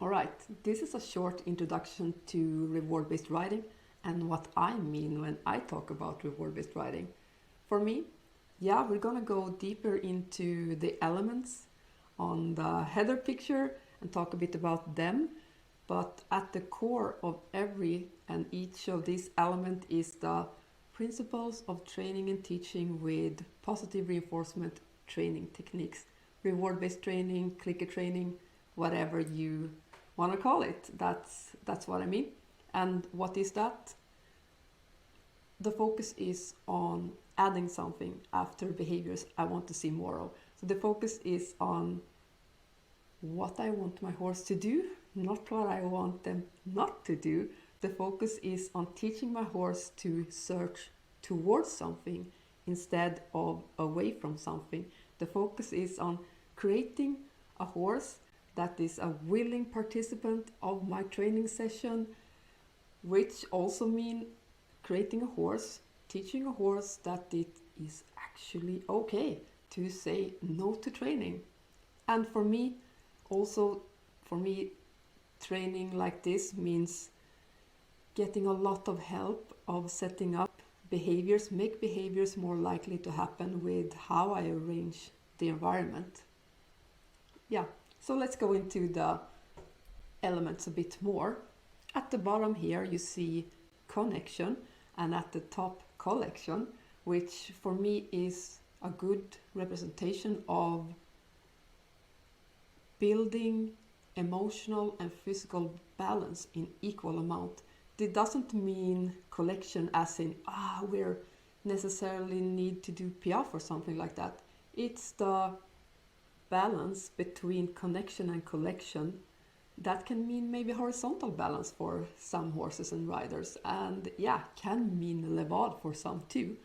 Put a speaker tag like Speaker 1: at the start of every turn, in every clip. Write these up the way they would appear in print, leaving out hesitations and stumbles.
Speaker 1: All right, this is a short introduction to reward-based riding and what I mean when I talk about reward-based riding. For me, yeah, we're gonna go deeper into the elements on the header picture and talk a bit about them. But at the core of every and each of these elements is the principles of training and teaching with positive reinforcement training techniques, reward-based training, clicker training, whatever you want to call it. That's what I mean. And what is that? The focus is on adding something after behaviors I want to see more of. So the focus is on what I want my horse to do, not what I want them not to do. The focus is on teaching my horse to search towards something instead of away from something. The focus is on creating a horse that is a willing participant of my training session, which also means creating a horse, teaching a horse that it is actually okay to say no to training. And for me, training like this means getting a lot of help of setting up behaviors, make behaviors more likely to happen with how I arrange the environment. Yeah, so let's go into the elements a bit more. At the bottom here you see connection, and at the top collection, which for me is a good representation of building emotional and physical balance in equal amount. It doesn't mean collection as in we're necessarily need to do piaffe or something like that. It's the balance between connection and collection. That can mean maybe horizontal balance for some horses and riders, and can mean levad for some too.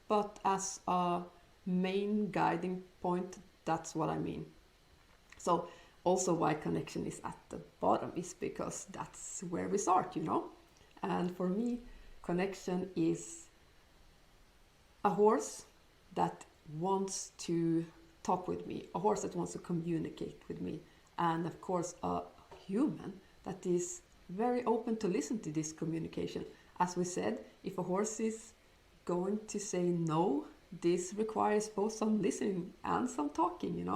Speaker 1: But as a main guiding point, that's what I mean. So also why connection is at the bottom is because that's where we start, And for me, connection is a horse that wants to talk with me, a horse that wants to communicate with me, and of course a human that is very open to listen to this communication. As we said, if a horse is going to say no, this requires both some listening and some talking,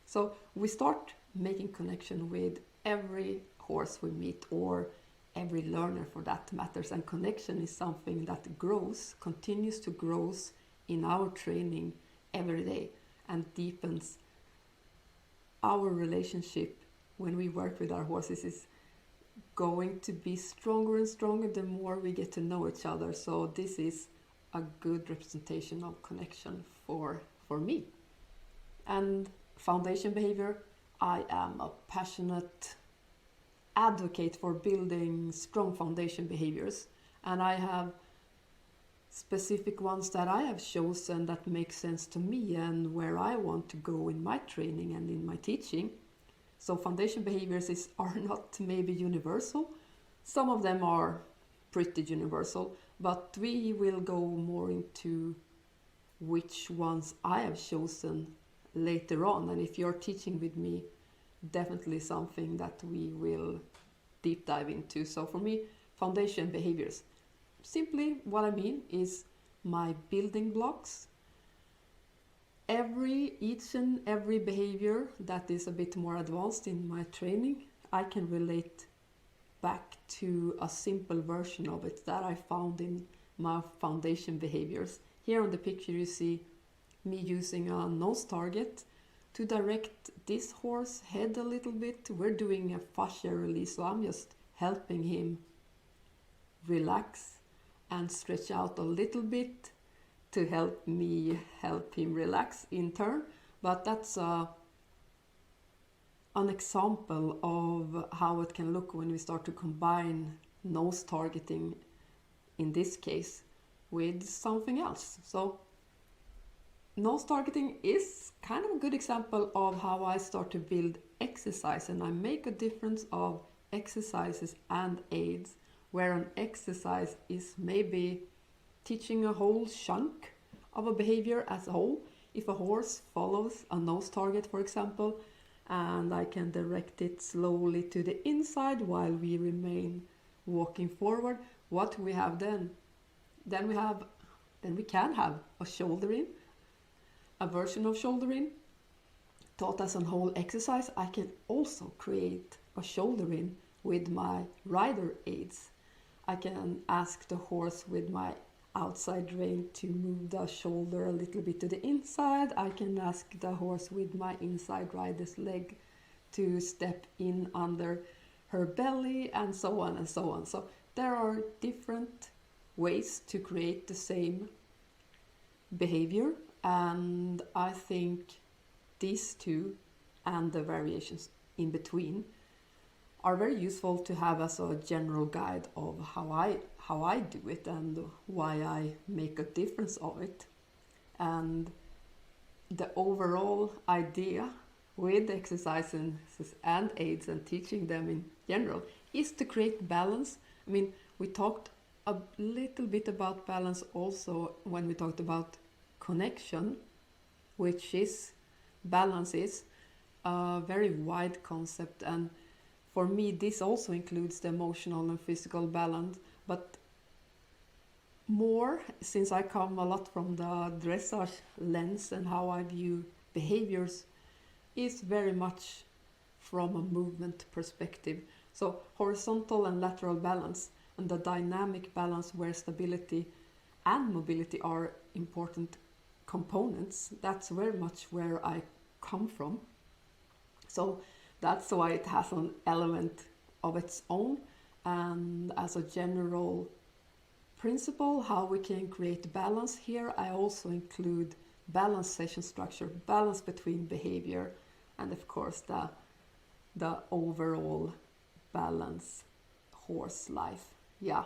Speaker 1: So we start making connection with every horse we meet, or every learner for that matters, and connection is something that grows, continues to grow in our training every day and deepens our relationship. When we work with our horses is going to be stronger and stronger the more we get to know each other. So this is a good representation of connection for me. And foundation behavior, I am a passionate advocate for building strong foundation behaviors, and I have specific ones that I have chosen that make sense to me and where I want to go in my training and in my teaching. So foundation behaviors are not maybe universal. Some of them are pretty universal, but we will go more into which ones I have chosen later on. And if you're teaching with me, definitely something that we will deep dive into. So for me, foundation behaviors, simply what I mean is my building blocks. Each and every behavior that is a bit more advanced in my training, I can relate back to a simple version of it that I found in my foundation behaviors. Here on the picture you see me using a nose target to direct this horse head a little bit. We're doing a fascia release, so I'm just helping him relax and stretch out a little bit to help him relax in turn. But that's an example of how it can look when we start to combine nose targeting, in this case, with something else. So nose targeting is kind of a good example of how I start to build exercise, and I make a difference of exercises and aids, where an exercise is maybe teaching a whole chunk of a behavior as a whole. If a horse follows a nose target, for example, and I can direct it slowly to the inside while we remain walking forward. What we have then? Then we can have a shoulder in, a version of shoulder in. Taught as a whole exercise, I can also create a shoulder in with my rider aids. I can ask the horse with my outside rein to move the shoulder a little bit to the inside. I can ask the horse with my inside rider's leg to step in under her belly, and so on and so on. So there are different ways to create the same behavior, and I think these two and the variations in between are very useful to have as a general guide of how I do it and why I make a difference of it. And the overall idea with exercises and aids and teaching them in general is to create balance. I mean, we talked a little bit about balance also when we talked about connection, which is balance is a very wide concept, and for me this also includes the emotional and physical balance, but more since I come a lot from the dressage lens and how I view behaviors is very much from a movement perspective. So horizontal and lateral balance and the dynamic balance where stability and mobility are important components, that's very much where I come from. So that's why it has an element of its own, and as a general principle how we can create balance here, I also include balance session structure, balance between behavior, and of course the overall balance horse life. Yeah.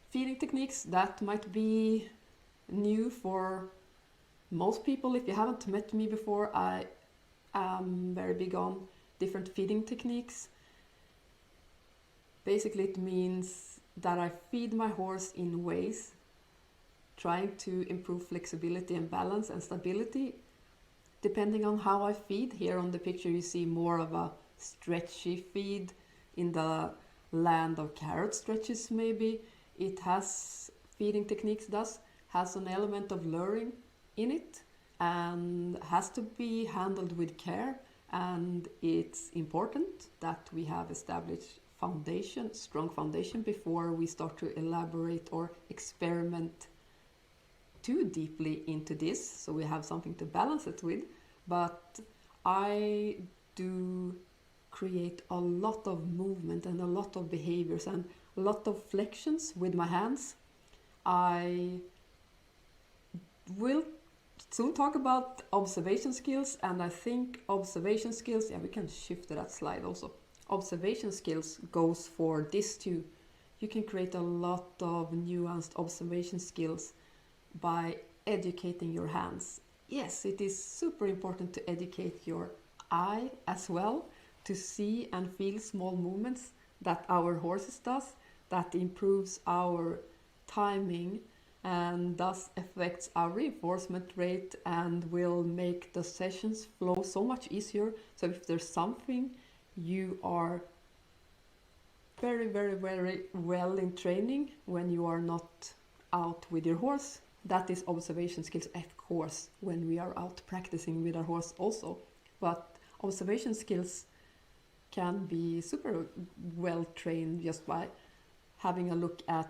Speaker 1: Feeding techniques, that might be new for most people. If you haven't met me before, I am very big on different feeding techniques. Basically it means that I feed my horse in ways trying to improve flexibility and balance and stability depending on how I feed. Here on the picture you see more of a stretchy feed in the land of carrot stretches maybe. It has, feeding techniques has an element of luring in it and has to be handled with care, and it's important that we have established foundation, strong foundation, before we start to elaborate or experiment too deeply into this, so we have something to balance it with. But I do create a lot of movement and a lot of behaviors and a lot of flexions with my hands. I will soon talk about observation skills, and I think observation skills, yeah, we can shift to that slide also. Observation skills goes for this too. You can create a lot of nuanced observation skills by educating your hands. Yes, it is super important to educate your eye as well, to see and feel small movements that our horses does, that improves our timing and thus affects our reinforcement rate and will make the sessions flow so much easier. So if there's something you are very, very, very well in training when you are not out with your horse, that is observation skills, of course, when we are out practicing with our horse also. But observation skills can be super well trained just by having a look at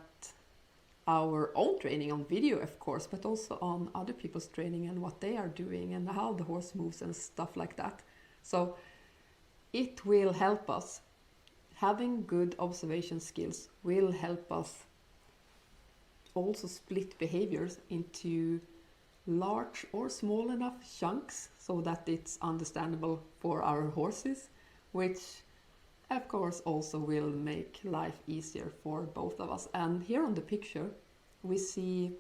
Speaker 1: our own training on video, of course, but also on other people's training and what they are doing and how the horse moves and stuff like that. So it will help us. Having good observation skills will help us also split behaviors into large or small enough chunks so that it's understandable for our horses, which of course also will make life easier for both of us. And here on the picture we see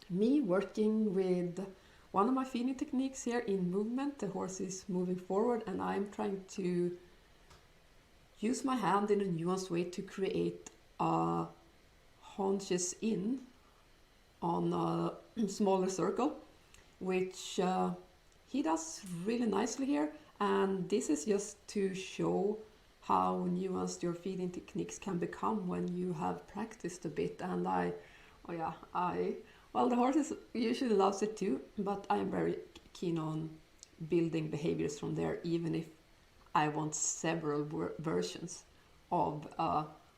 Speaker 1: me working with one of my feeding techniques here in movement. The horse is moving forward and I'm trying to use my hand in a nuanced way to create a haunches in on a smaller circle, which he does really nicely here, and this is just to show how nuanced your feeding techniques can become when you have practiced a bit. And oh yeah, well, the horses usually loves it too, but I am very keen on building behaviors from there, even if I want several versions of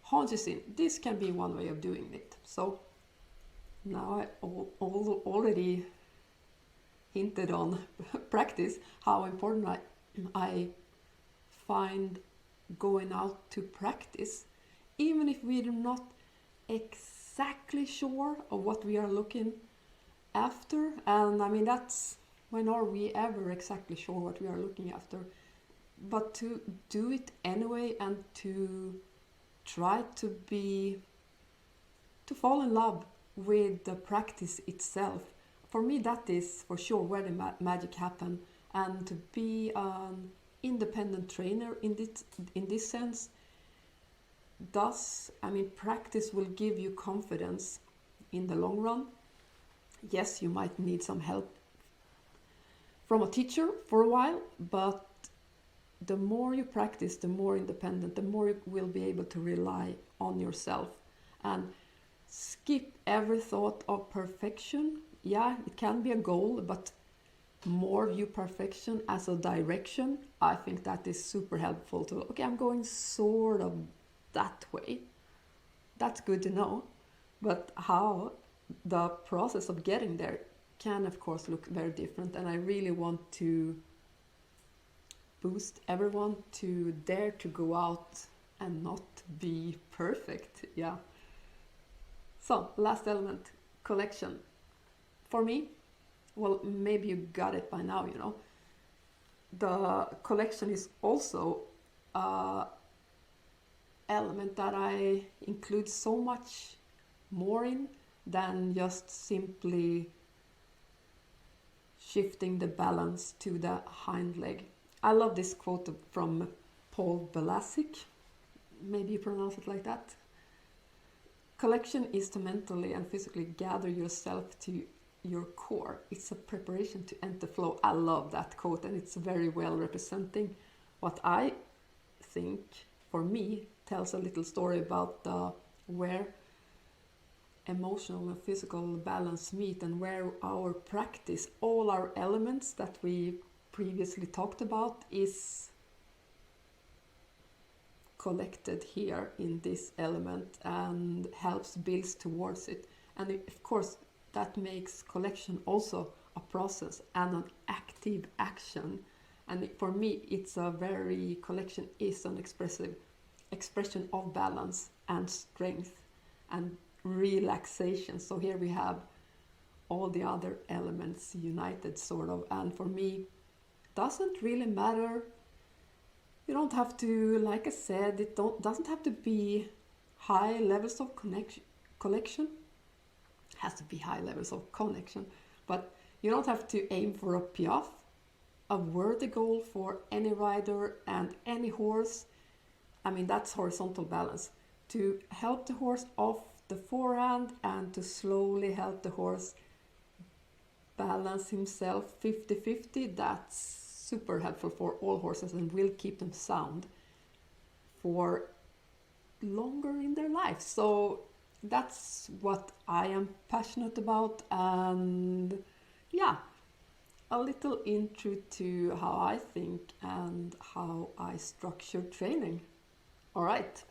Speaker 1: haunches in. This can be one way of doing it. So now I already hinted on practice, how important I find going out to practice, even if we're not exactly sure of what we are looking after. And I mean, that's, when are we ever exactly sure what we are looking after? But to do it anyway, and to try to fall in love with the practice itself. For me, that is for sure where the magic happens. And to be an independent trainer in this sense practice will give you confidence in the long run. Yes, you might need some help from a teacher for a while, but the more you practice, the more independent, the more you will be able to rely on yourself and skip every thought of perfection. Yeah, it can be a goal, but more view perfection as a direction. I think that is super helpful to, okay, I'm going sort of that way. That's good to know. But how the process of getting there can, of course, look very different. And I really want to boost everyone to dare to go out and not be perfect. Yeah. So, last element, collection. For me, well, maybe you got it by now, you know. The collection is also an element that I include so much more in than just simply shifting the balance to the hind leg. I love this quote from Paul Belasic. Maybe you pronounce it like that. Collection is to mentally and physically gather yourself to your core. It's a preparation to enter flow. I love that quote, and it's very well representing what I think, for me, tells a little story about where emotional and physical balance meet, and where our practice, all our elements that we previously talked about, is collected here in this element and helps build towards it. And of course, that makes collection also a process and an active action. And for me, collection is an expression of balance and strength and relaxation. So here we have all the other elements united, sort of. And for me, doesn't really matter. You don't have to, like I said, doesn't have to be high levels of collection. It has to be high levels of connection, but you don't have to aim for a piaffe, a worthy goal for any rider and any horse. I mean, that's horizontal balance. To help the horse off the forehand and to slowly help the horse balance himself 50-50, that's super helpful for all horses and will keep them sound for longer in their life. So that's what I am passionate about, and yeah, a little intro to how I think and how I structure training. All right,